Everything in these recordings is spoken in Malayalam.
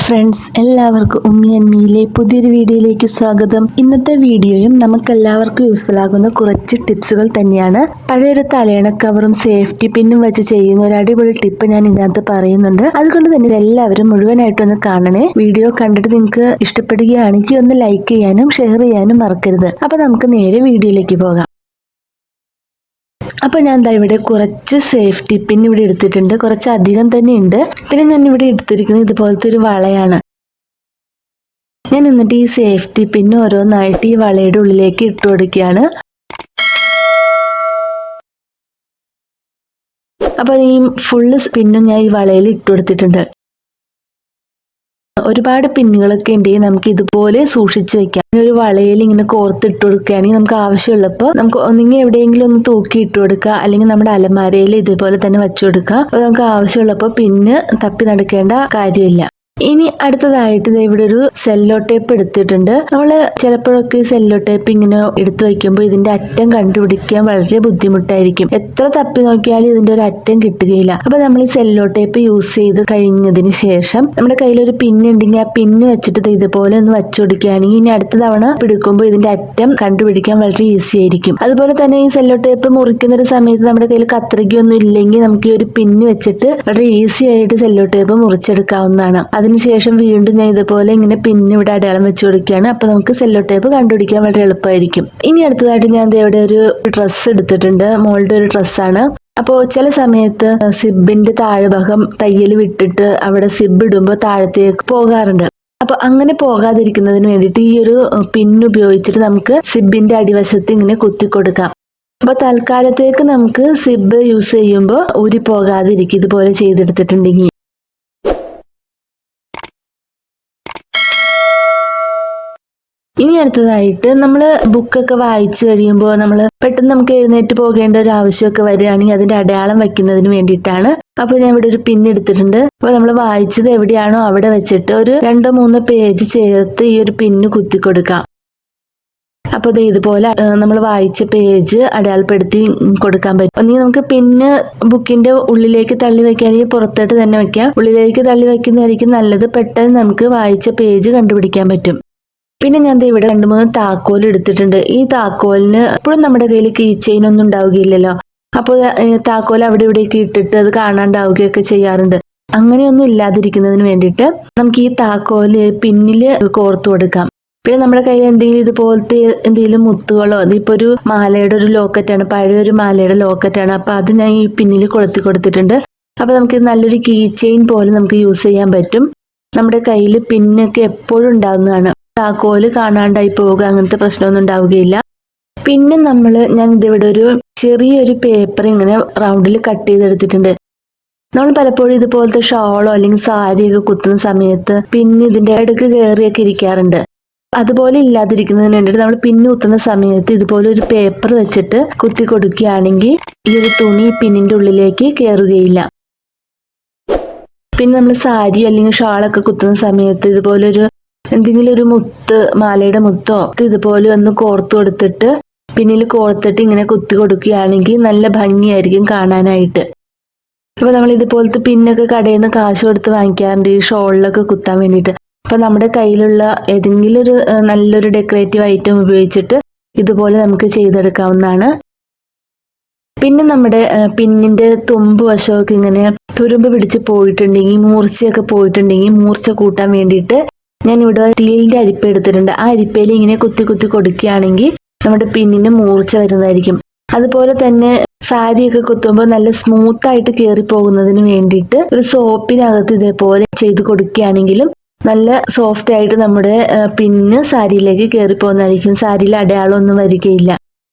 ഫ്രണ്ട്സ്, എല്ലാവർക്കും ഉമ്മി ആൻഡ് മീയിലെ പുതിയൊരു വീഡിയോയിലേക്ക് സ്വാഗതം. ഇന്നത്തെ വീഡിയോയും നമുക്കെല്ലാവർക്കും യൂസ്ഫുൾ ആകുന്ന കുറച്ച് ടിപ്സുകൾ തന്നെയാണ്. പഴയൊരു തലയണ കവറും സേഫ്റ്റി പിന്നും വെച്ച് ചെയ്യുന്ന ഒരു അടിപൊളി ടിപ്പ് ഞാൻ ഇതിനകത്ത് പറയുന്നുണ്ട്. അതുകൊണ്ട് തന്നെ എല്ലാവരും മുഴുവനായിട്ടൊന്ന് കാണണേ. വീഡിയോ കണ്ടിട്ട് നിങ്ങൾക്ക് ഇഷ്ടപ്പെടുകയാണെങ്കിൽ ഒന്ന് ലൈക്ക് ചെയ്യാനും ഷെയർ ചെയ്യാനും മറക്കരുത്. അപ്പൊ നമുക്ക് നേരെ വീഡിയോയിലേക്ക് പോകാം. അപ്പോൾ ഞാൻ ദാ ഇവിടെ കുറച്ച് സേഫ്റ്റി പിൻ ഇവിടെ എടുത്തിട്ടുണ്ട്. കുറച്ച് അധികം തന്നെ ഉണ്ട്. പിന്നെ ഞാൻ ഇവിടെ എടുത്തിരിക്കുന്നത് ഇതുപോലത്തെ ഒരു വളയാണ്. ഞാൻ എന്നിട്ട് ഈ സേഫ്റ്റി പിൻ ഓരോന്നായിട്ട് ഈ വളയുടെ ഉള്ളിലേക്ക് ഇട്ട് കൊടുക്കുകയാണ്. അപ്പോൾ ഈ ഫുള്ള് പിന്നും ഞാൻ ഈ വളയിൽ ഇട്ട് കൊടുത്തിട്ടുണ്ട്. ഒരുപാട് പിന്നുകളൊക്കെ ഉണ്ടെങ്കിൽ നമുക്ക് ഇതുപോലെ സൂക്ഷിച്ചു വെക്കാം. ഒരു വളയിൽ ഇങ്ങനെ കോർത്തിട്ട് കൊടുക്കുകയാണെങ്കിൽ നമുക്ക് ആവശ്യമുള്ളപ്പോൾ നമുക്ക് ഒന്നെങ്കിൽ എവിടെയെങ്കിലും ഒന്ന് തൂക്കി ഇട്ട് കൊടുക്കുക, അല്ലെങ്കിൽ നമ്മുടെ അലമാരയിൽ ഇതുപോലെ തന്നെ വെച്ചു കൊടുക്കുക. അപ്പോൾ നമുക്ക് ആവശ്യമുള്ളപ്പോൾ പിന്ന് തപ്പി നടക്കേണ്ട കാര്യമില്ല. ഇനി അടുത്തതായിട്ട് ഇവിടെ ഒരു സെല്ലോ ടേപ്പ് എടുത്തിട്ടുണ്ട്. നമ്മൾ ചിലപ്പോഴൊക്കെ സെല്ലോ ടേപ്പ് ഇങ്ങനെ എടുത്തു വയ്ക്കുമ്പോൾ ഇതിന്റെ അറ്റം കണ്ടുപിടിക്കാൻ വളരെ ബുദ്ധിമുട്ടായിരിക്കും. എത്ര തപ്പി നോക്കിയാലും ഇതിന്റെ ഒരു അറ്റം കിട്ടുകയില്ല. അപ്പൊ നമ്മൾ ഈ സെല്ലോ ടേപ്പ് യൂസ് ചെയ്ത് കഴിഞ്ഞതിന് ശേഷം നമ്മുടെ കയ്യിൽ ഒരു പിന്നുണ്ടെങ്കിൽ ആ പിന്ന് വെച്ചിട്ട് ഇതുപോലെ ഒന്ന് വെച്ചു കൊടുക്കുകയാണെങ്കിൽ ഇനി അടുത്ത തവണ പിടിക്കുമ്പോൾ ഇതിന്റെ അറ്റം കണ്ടുപിടിക്കാൻ വളരെ ഈസി ആയിരിക്കും. അതുപോലെ തന്നെ ഈ സെല്ലോ ടേപ്പ് മുറിക്കുന്ന ഒരു സമയത്ത് നമ്മുടെ കയ്യിൽ കത്രികയൊന്നും ഇല്ലെങ്കിൽ നമുക്ക് ഈ ഒരു പിന്ന് വെച്ചിട്ട് വളരെ ഈസി ആയിട്ട് സെല്ലോ ടേപ്പ് മുറിച്ചെടുക്കാവുന്നതാണ്. അതിനുശേഷം വീണ്ടും ഞാൻ ഇതുപോലെ ഇങ്ങനെ പിന്ന് ഇവിടെ അടയാളം വെച്ച് കൊടുക്കുകയാണ്. അപ്പൊ നമുക്ക് സെല്ലോ ടേപ്പ് കണ്ടുപിടിക്കാൻ വളരെ എളുപ്പമായിരിക്കും. ഇനി അടുത്തതായിട്ട് ഞാൻ ഇവിടെ ഒരു ഡ്രസ്സ് എടുത്തിട്ടുണ്ട്. മോളുടെ ഒരു ഡ്രസ്സാണ്. അപ്പോൾ ചില സമയത്ത് സിബിന്റെ താഴ്ഭാഗം തയ്യൽ വിട്ടിട്ട് അവിടെ സിബ് ഇടുമ്പോൾ താഴത്തേക്ക് പോകാറുണ്ട്. അപ്പൊ അങ്ങനെ പോകാതിരിക്കുന്നതിന് വേണ്ടിയിട്ട് ഈ ഒരു പിൻ ഉപയോഗിച്ചിട്ട് നമുക്ക് സിബിന്റെ അടിവശത്ത് ഇങ്ങനെ കുത്തി കൊടുക്കാം. അപ്പൊ തൽക്കാലത്തേക്ക് നമുക്ക് സിബ് യൂസ് ചെയ്യുമ്പോൾ ഊരി പോകാതിരിക്കും ഇതുപോലെ ചെയ്തെടുത്തിട്ടുണ്ടെങ്കിൽ. ഇനി അടുത്തതായിട്ട് നമ്മൾ ബുക്കൊക്കെ വായിച്ചു കഴിയുമ്പോൾ നമ്മൾ പെട്ടെന്ന് നമുക്ക് എഴുന്നേറ്റ് പോകേണ്ട ഒരു ആവശ്യമൊക്കെ വരികയാണെങ്കിൽ അതിന്റെ അടയാളം വെക്കുന്നതിന് വേണ്ടിയിട്ടാണ്. അപ്പോൾ ഞാൻ ഇവിടെ ഒരു പിൻ എടുത്തിട്ടുണ്ട്. അപ്പോൾ നമ്മൾ വായിച്ചത് എവിടെയാണോ അവിടെ വെച്ചിട്ട് ഒരു 2-3 പേജ് ചേർത്ത് ഈ ഒരു പിന്ന് കുത്തി കൊടുക്കാം. അപ്പോൾ ഇത് ഇതുപോലെ നമ്മൾ വായിച്ച പേജ് അടയാളപ്പെടുത്തി കൊടുക്കാൻ പറ്റും. ഒന്നെങ്കിൽ നമുക്ക് പിന്ന് ബുക്കിന്റെ ഉള്ളിലേക്ക് തള്ളി വെക്കുകയാണെങ്കിൽ പുറത്തോട്ട് തന്നെ വെക്കാം. ഉള്ളിലേക്ക് തള്ളി വെക്കുന്നതായിരിക്കും നല്ലത്. പെട്ടെന്ന് നമുക്ക് വായിച്ച പേജ് കണ്ടുപിടിക്കാൻ പറ്റും. പിന്നെ ഞാൻ ഇവിടെ 2-3 താക്കോൽ എടുത്തിട്ടുണ്ട്. ഈ താക്കോലിന് എപ്പോഴും നമ്മുടെ കയ്യിൽ കീ ചെയിൻ ഒന്നും ഉണ്ടാവുകയില്ലല്ലോ. അപ്പോൾ താക്കോൽ അവിടെ ഇവിടെയൊക്കെ ഇട്ടിട്ട് അത് കാണാണ്ടാവുകയൊക്കെ ചെയ്യാറുണ്ട്. അങ്ങനെയൊന്നും ഇല്ലാതിരിക്കുന്നതിന് വേണ്ടിയിട്ട് നമുക്ക് ഈ താക്കോല് പിന്നില് കോർത്തു കൊടുക്കാം. പിന്നെ നമ്മുടെ കയ്യിൽ എന്തെങ്കിലും ഇതുപോലത്തെ എന്തെങ്കിലും മുത്തുകളോ, അതിപ്പോ ഒരു മാലയുടെ ഒരു ലോക്കറ്റാണ്, പഴയൊരു മാലയുടെ ലോക്കറ്റാണ്. അപ്പൊ അത് ഞാൻ ഈ പിന്നിൽ കൊളുത്തി കൊടുത്തിട്ടുണ്ട്. അപ്പൊ നമുക്ക് നല്ലൊരു കീ ചെയിൻ പോലെ നമുക്ക് യൂസ് ചെയ്യാൻ പറ്റും. നമ്മുടെ കയ്യിൽ പിന്നൊക്കെ എപ്പോഴും ഉണ്ടാകുന്നതാണ്. താക്കോല് കാണാണ്ടായി പോവുക അങ്ങനത്തെ പ്രശ്നമൊന്നും ഉണ്ടാവുകയില്ല. പിന്നെ ഞാൻ ഇതിവിടെ ഒരു ചെറിയൊരു പേപ്പർ ഇങ്ങനെ റൗണ്ടിൽ കട്ട് ചെയ്തെടുത്തിട്ടുണ്ട്. നമ്മൾ പലപ്പോഴും ഇതുപോലത്തെ ഷോളോ അല്ലെങ്കിൽ സാരിയൊക്കെ കുത്തുന്ന സമയത്ത് പിന്നെ ഇതിന്റെ ഇടയ്ക്ക് കയറിയൊക്കെ ഇരിക്കാറുണ്ട്. അതുപോലെ ഇല്ലാതിരിക്കുന്നതിന് വേണ്ടിയിട്ട് നമ്മൾ പിന്ന് കുത്തുന്ന സമയത്ത് ഇതുപോലെ ഒരു പേപ്പർ വെച്ചിട്ട് കുത്തി കൊടുക്കുകയാണെങ്കിൽ ഈ ഒരു തുണി പിന്നിന്റെ ഉള്ളിലേക്ക് കയറുകയില്ല. പിന്നെ നമ്മൾ സാരി അല്ലെങ്കിൽ ഷാളൊക്കെ കുത്തുന്ന സമയത്ത് ഇതുപോലൊരു എന്തെങ്കിലും ഒരു മുത്ത്, മാലയുടെ മുത്തോ ഇതുപോലെ ഒന്ന് കോർത്ത് കൊടുത്തിട്ട് പിന്നിൽ കോർത്തിട്ട് ഇങ്ങനെ കുത്തി കൊടുക്കുകയാണെങ്കിൽ നല്ല ഭംഗിയായിരിക്കും കാണാനായിട്ട്. അപ്പൊ നമ്മൾ ഇതുപോലത്തെ പിന്നൊക്കെ കടയിൽ നിന്ന് കാശ് കൊടുത്ത് വാങ്ങിക്കാറുണ്ട് ഈ ഷോളിലൊക്കെ കുത്താൻ വേണ്ടിയിട്ട്. അപ്പൊ നമ്മുടെ കയ്യിലുള്ള ഏതെങ്കിലും ഒരു നല്ലൊരു ഡെക്കറേറ്റീവ് ഐറ്റം ഉപയോഗിച്ചിട്ട് ഇതുപോലെ നമുക്ക് ചെയ്തെടുക്കാവുന്നതാണ്. പിന്നെ നമ്മുടെ പിന്നിന്റെ തുമ്പ് വശമൊക്കെ ഇങ്ങനെ തുരുമ്പ് പിടിച്ച് പോയിട്ടുണ്ടെങ്കിൽ, മൂർച്ചയൊക്കെ പോയിട്ടുണ്ടെങ്കിൽ മൂർച്ച കൂട്ടാൻ വേണ്ടിയിട്ട് ഞാൻ ഇവിടെ സ്റ്റീലിന്റെ അരിപ്പ എടുത്തിട്ടുണ്ട്. ആ അരിപ്പയിൽ ഇങ്ങനെ കുത്തി കുത്തി കൊടുക്കുകയാണെങ്കിൽ നമ്മുടെ പിന്നിന് മൂർച്ച വരുന്നതായിരിക്കും. അതുപോലെ തന്നെ സാരിയൊക്കെ കുത്തുമ്പോൾ നല്ല സ്മൂത്ത് ആയിട്ട് കയറി പോകുന്നതിന് വേണ്ടിയിട്ട് ഒരു സോപ്പിനകത്ത് ഇതേപോലെ ചെയ്ത് കൊടുക്കുകയാണെങ്കിലും നല്ല സോഫ്റ്റ് ആയിട്ട് നമ്മുടെ പിന്ന് സാരിയിലേക്ക് കയറി പോകുന്നതായിരിക്കും. സാരിയിൽ അടയാളമൊന്നും വരികയില്ല.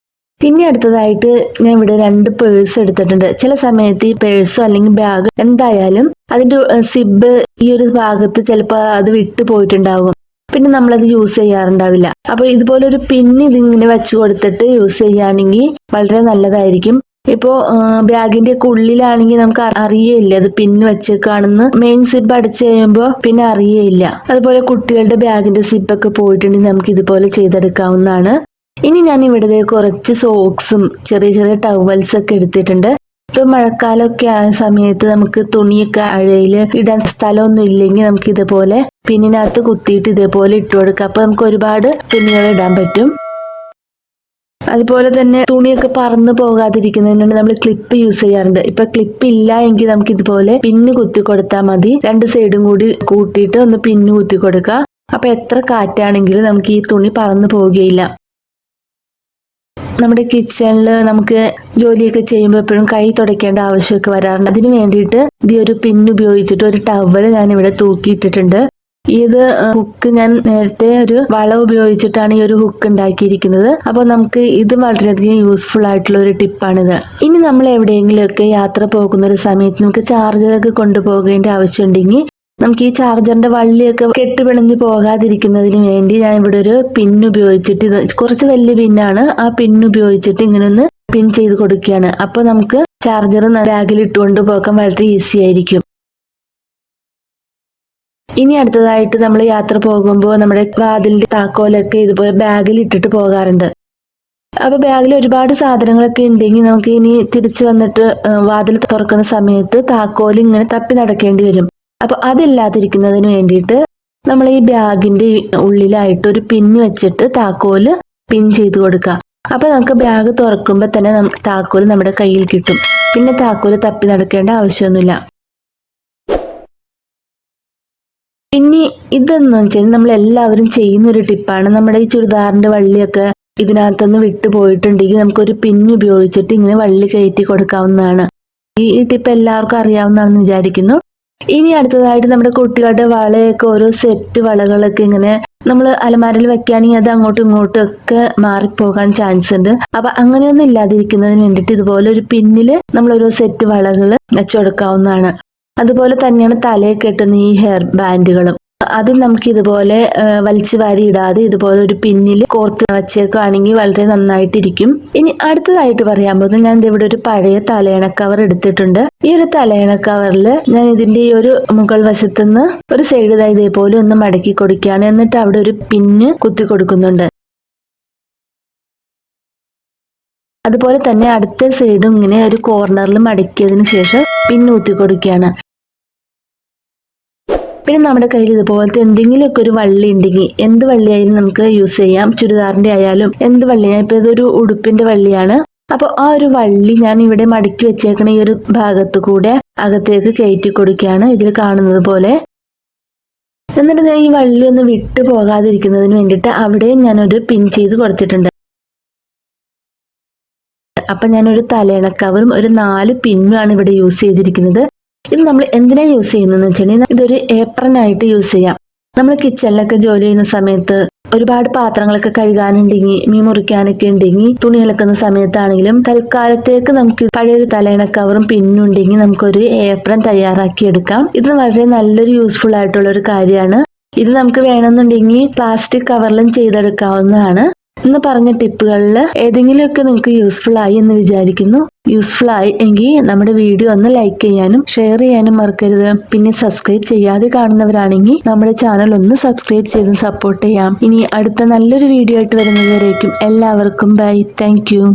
പിന്നെ അടുത്തതായിട്ട് ഞാൻ ഇവിടെ 2 പേഴ്സ് എടുത്തിട്ടുണ്ട്. ചില സമയത്ത് ഈ പേഴ്സോ അല്ലെങ്കിൽ ബാഗ് എന്തായാലും അതിന്റെ സിബ് ഈ ഒരു ഭാഗത്ത് ചിലപ്പോൾ അത് വിട്ടു പോയിട്ടുണ്ടാകും. പിന്നെ നമ്മളത് യൂസ് ചെയ്യാറുണ്ടാവില്ല. അപ്പൊ ഇതുപോലെ ഒരു പിന്ന് ഇതിങ്ങനെ വെച്ച് കൊടുത്തിട്ട് യൂസ് ചെയ്യുകയാണെങ്കിൽ വളരെ നല്ലതായിരിക്കും. ഇപ്പോ ബാഗിന്റെ ഒക്കെ ഉള്ളിലാണെങ്കിൽ നമുക്ക് അറിയേയില്ല അത് പിന്ന് വെച്ചേക്കാണെന്ന്. മെയിൻ സിബ് അടച്ചു കഴിയുമ്പോൾ പിന്നെ അറിയേയില്ല. അതുപോലെ കുട്ടികളുടെ ബാഗിന്റെ സിബൊക്കെ പോയിട്ടുണ്ടെങ്കിൽ നമുക്ക് ഇതുപോലെ ചെയ്തെടുക്കാവുന്നതാണ്. ഇനി ഞാൻ ഇവിടെ കുറച്ച് സോക്സും ചെറിയ ചെറിയ ടവൽസ് ഒക്കെ എടുത്തിട്ടുണ്ട്. ഇപ്പൊ മഴക്കാലമൊക്കെ ആയ സമയത്ത് നമുക്ക് തുണിയൊക്കെ അഴയിൽ ഇടാൻ സ്ഥലമൊന്നും ഇല്ലെങ്കിൽ നമുക്ക് ഇതുപോലെ പിന്നിനകത്ത് കുത്തിയിട്ട് ഇതേപോലെ ഇട്ട് കൊടുക്കാം. അപ്പൊ നമുക്ക് ഒരുപാട് തുണികൾ ഇടാൻ പറ്റും. അതുപോലെ തന്നെ തുണിയൊക്കെ പറന്ന് പോകാതിരിക്കുന്നതിന് നമ്മൾ ക്ലിപ്പ് യൂസ് ചെയ്യാറുണ്ട്. ഇപ്പൊ ക്ലിപ്പ് ഇല്ല എങ്കിൽ നമുക്ക് ഇതുപോലെ പിന്ന് കുത്തി കൊടുത്താൽ മതി. രണ്ട് സൈഡും കൂടി കൂട്ടിയിട്ട് ഒന്ന് പിന്ന് കുത്തി കൊടുക്കുക. അപ്പൊ എത്ര കാറ്റാണെങ്കിലും നമുക്ക് ഈ തുണി പറന്നു പോവുകയില്ല. നമ്മുടെ കിച്ചണിൽ നമുക്ക് ജോലിയൊക്കെ ചെയ്യുമ്പോൾ എപ്പോഴും കൈ തുടയ്ക്കേണ്ട ആവശ്യമൊക്കെ വരാറുണ്ട്. അതിന് വേണ്ടിയിട്ട് ഈ ഒരു പിന്ന് ഉപയോഗിച്ചിട്ട് ഒരു ടവൽ ഞാൻ ഇവിടെ തൂക്കിയിട്ടിട്ടുണ്ട്. ഇത് ഹുക്ക് ഞാൻ നേരത്തെ ഒരു വള ഉപയോഗിച്ചിട്ടാണ് ഈ ഒരു ഹുക്ക് ഉണ്ടാക്കിയിരിക്കുന്നത്. അപ്പോൾ നമുക്ക് ഇത് വളരെയധികം യൂസ്ഫുൾ ആയിട്ടുള്ള ഒരു ടിപ്പാണിത്. ഇനി നമ്മൾ എവിടെയെങ്കിലുമൊക്കെ യാത്ര പോകുന്ന ഒരു സമയത്ത് നമുക്ക് ചാർജറൊക്കെ കൊണ്ടുപോകേണ്ട ആവശ്യമുണ്ടെങ്കിൽ നമുക്ക് ഈ ചാർജറിന്റെ വള്ളിയൊക്കെ കെട്ടുപിണഞ്ഞു പോകാതിരിക്കുന്നതിന് വേണ്ടി ഞാൻ ഇവിടെ ഒരു പിന്ന് ഉപയോഗിച്ചിട്ട്, ഇത് കുറച്ച് വലിയ പിന്നാണ്, ആ പിന്ന് ഉപയോഗിച്ചിട്ട് ഇങ്ങനെ ഒന്ന് പിൻ ചെയ്ത് കൊടുക്കുകയാണ്. അപ്പൊ നമുക്ക് ചാർജർ ബാഗിൽ ഇട്ടുകൊണ്ട് പോകാൻ വളരെ ഈസി ആയിരിക്കും. ഇനി അടുത്തതായിട്ട് നമ്മൾ യാത്ര പോകുമ്പോൾ നമ്മുടെ വാതിലിന്റെ താക്കോലൊക്കെ ഇതുപോലെ ബാഗിൽ ഇട്ടിട്ട് പോകാറുണ്ട്. അപ്പൊ ബാഗിൽ ഒരുപാട് സാധനങ്ങളൊക്കെ ഉണ്ടെങ്കിൽ നമുക്ക് ഇനി തിരിച്ചു വന്നിട്ട് വാതിൽ തുറക്കുന്ന സമയത്ത് താക്കോൽ ഇങ്ങനെ തപ്പി നടക്കേണ്ടി വരും. അപ്പൊ അതില്ലാതിരിക്കുന്നതിന് വേണ്ടിയിട്ട് നമ്മൾ ഈ ബാഗിന്റെ ഉള്ളിലായിട്ട് ഒരു പിന്ന് വെച്ചിട്ട് താക്കോല് പിൻ ചെയ്ത് കൊടുക്കുക. അപ്പൊ നമുക്ക് ബാഗ് തുറക്കുമ്പോൾ തന്നെ താക്കോല് നമ്മുടെ കയ്യിൽ കിട്ടും. പിന്നെ താക്കോല് തപ്പി നടക്കേണ്ട ആവശ്യമൊന്നുമില്ല. പിന്നെ ഇതെന്ന് വെച്ചാൽ നമ്മൾ എല്ലാവരും ചെയ്യുന്ന ഒരു ടിപ്പാണ്. നമ്മുടെ ഈ ചുരിദാറിന്റെ വള്ളിയൊക്കെ ഇതിനകത്തുനിന്ന് വിട്ടു പോയിട്ടുണ്ടെങ്കിൽ നമുക്കൊരു പിന്ന് ഉപയോഗിച്ചിട്ട് ഇങ്ങനെ വള്ളി കയറ്റി കൊടുക്കാവുന്നതാണ്. ഈ ടിപ്പ് എല്ലാവർക്കും അറിയാവുന്നതാണെന്ന് വിചാരിക്കുന്നു. ഇനി അടുത്തതായിട്ട് നമ്മുടെ കുട്ടികളുടെ വളയൊക്കെ ഓരോ സെറ്റ് വളകളൊക്കെ ഇങ്ങനെ നമ്മൾ അലമാരയിൽ വെക്കുകയാണെങ്കിൽ അത് അങ്ങോട്ടും ഇങ്ങോട്ടും ഒക്കെ മാറിപ്പോകാൻ ചാൻസ് ഉണ്ട്. അപ്പൊ അങ്ങനെയൊന്നും ഇല്ലാതിരിക്കുന്നതിന് വേണ്ടിയിട്ട് ഇതുപോലെ ഒരു പിന്നില് നമ്മൾ ഓരോ സെറ്റ് വളകൾ വെച്ചുകൊടുക്കാവുന്നതാണ്. അതുപോലെ തന്നെയാണ് തലയിൽ കെട്ടുന്ന ഈ ഹെയർ ബാൻഡുകളും. അതും നമുക്ക് ഇതുപോലെ വലിച്ചു വാരി ഇടാതെ ഇതുപോലെ ഒരു പിന്നിൽ കോർത്ത് വെച്ചേക്കുകയാണെങ്കിൽ വളരെ നന്നായിട്ടിരിക്കും. ഇനി അടുത്തതായിട്ട് പറയാൻ പോകുന്നത്, ഞാൻ ഇവിടെ ഒരു പഴയ തലയണ കവർ എടുത്തിട്ടുണ്ട്. ഈ ഒരു തലയണ കവറിൽ ഞാൻ ഇതിന്റെ ഈ ഒരു മുകൾ വശത്തുനിന്ന് ഒരു സൈഡ് ഇതേപോലെ ഒന്ന് മടക്കി കൊടുക്കുകയാണ്. എന്നിട്ട് അവിടെ ഒരു പിന്ന് കുത്തി കൊടുക്കുന്നുണ്ട്. അതുപോലെ തന്നെ അടുത്ത സൈഡും ഇങ്ങനെ ഒരു കോർണറിൽ മടക്കിയതിന് ശേഷം പിന്ന് കുത്തി കൊടുക്കുകയാണ്. പിന്നെ നമ്മുടെ കയ്യിൽ ഇതുപോലത്തെ എന്തെങ്കിലുമൊക്കെ ഒരു വള്ളി ഉണ്ടെങ്കിൽ, എന്ത് വള്ളിയായാലും നമുക്ക് യൂസ് ചെയ്യാം. ചുരിദാറിന്റെ ആയാലും എന്ത് വള്ളിയായാലും. ഇപ്പൊ ഇതൊരു ഉടുപ്പിന്റെ വള്ളിയാണ്. അപ്പോൾ ആ ഒരു വള്ളി ഞാൻ ഇവിടെ മടക്കി വെച്ചേക്കണ ഈ ഒരു ഭാഗത്ത് കൂടെ അകത്തേക്ക് കയറ്റി കൊടുക്കുകയാണ്, ഇതിൽ കാണുന്നത് പോലെ. എന്നിട്ട് ഞാൻ ഈ വള്ളി ഒന്ന് വിട്ടു പോകാതിരിക്കുന്നതിന് വേണ്ടിയിട്ട് അവിടെയും ഞാനൊരു പിൻ ചെയ്ത് കൊടുത്തിട്ടുണ്ട്. അപ്പൊ ഞാനൊരു തലയണ കവറും ഒരു 4 പിന്നുമാണ് ഇവിടെ യൂസ് ചെയ്തിരിക്കുന്നത്. ഇത് നമ്മൾ എന്തിനാ യൂസ് ചെയ്യുന്നതെന്ന് വെച്ചിട്ടുണ്ടെങ്കിൽ ഇതൊരു ഏപ്രൺ ആയിട്ട് യൂസ് ചെയ്യാം. നമ്മൾ കിച്ചണിലൊക്കെ ജോലി ചെയ്യുന്ന സമയത്ത് ഒരുപാട് പാത്രങ്ങളൊക്കെ കഴുകാനുണ്ടെങ്കിൽ, മീൻ മുറിക്കാനൊക്കെ ഉണ്ടെങ്കിൽ, തുണി അലക്കുന്ന സമയത്താണെങ്കിലും തൽക്കാലത്തേക്ക് നമുക്ക് പഴയൊരു തലയണ കവറും പിന്നുണ്ടെങ്കിൽ നമുക്കൊരു ഏപ്രൺ തയ്യാറാക്കി എടുക്കാം. ഇത് വളരെ നല്ലൊരു യൂസ്ഫുൾ ആയിട്ടുള്ള ഒരു കാര്യമാണ്. ഇത് നമുക്ക് വേണമെന്നുണ്ടെങ്കിൽ പ്ലാസ്റ്റിക് കവറിലും ചെയ്തെടുക്കാവുന്നതാണ്. ഇന്ന് പറഞ്ഞ ടിപ്പുകളിൽ ഏതെങ്കിലുമൊക്കെ നിങ്ങൾക്ക് യൂസ്ഫുൾ ആയി എന്ന് വിചാരിക്കുന്നു. യൂസ്ഫുൾ ആയി എങ്കിൽ നമ്മുടെ വീഡിയോ ഒന്ന് ലൈക്ക് ചെയ്യാനും ഷെയർ ചെയ്യാനും മറക്കരുത്. പിന്നെ സബ്സ്ക്രൈബ് ചെയ്യാതെ കാണുന്നവരാണെങ്കിൽ നമ്മുടെ ചാനൽ ഒന്ന് സബ്സ്ക്രൈബ് ചെയ്ത് സപ്പോർട്ട് ചെയ്യാം. ഇനി അടുത്ത നല്ലൊരു വീഡിയോ ആയിട്ട് വരുന്നതുവരേക്കും എല്ലാവർക്കും ബൈ. Thank you.